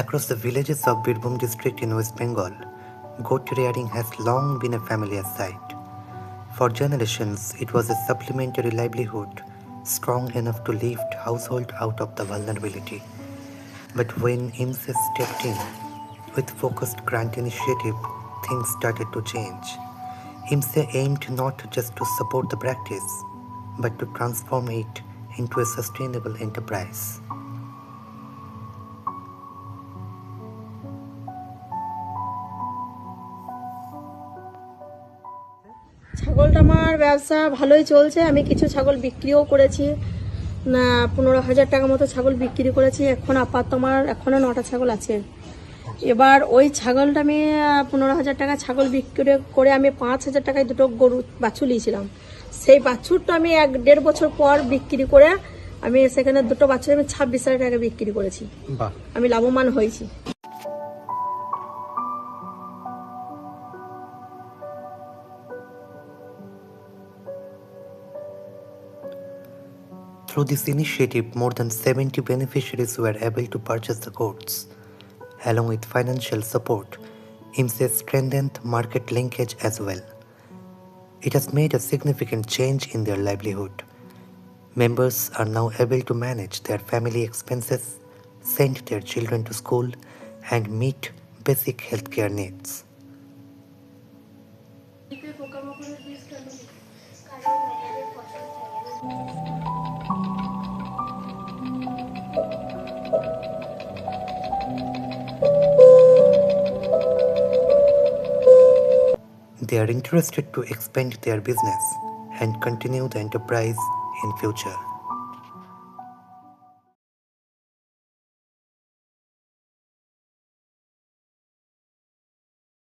Across the villages of Birbhum district in West Bengal, goat rearing has long been a familiar sight. For generations, it was a supplementary livelihood strong enough to lift households out of the vulnerability. But when IMSS stepped in with focused grant initiative, things started to change. IMSE aimed not just to support the practice, but to transform it into a sustainable enterprise. ছাগলটা আমার ব্যবসা ভালোই চলছে। আমি কিছু ছাগল বিক্রিও করেছি, 15,000 টাকা মতো ছাগল বিক্রি করেছি। এখন আপাতত আমার এখনো 9টা ছাগল আছে। এবার ওই ছাগলটা আমি 15,000 টাকা ছাগল বিক্রি করে আমি 5,000 টাকায় দুটো গরু বাছুর নিয়েছিলাম। সেই বাছুরটা আমি 1-1.5 বছর পর বিক্রি করে আমি সেখানে দুটো বাছুর আমি 26,000 টাকা বিক্রি করেছি। আমি লাভবান হয়েছি। Through this initiative, more than 70 beneficiaries were able to purchase the goats. Along with financial support, IMSE strengthened market linkage as well. It has made a significant change in their livelihood. Members are now able to manage their family expenses, send their children to school, and meet basic healthcare needs. They are interested to expand their business and continue the enterprise in future.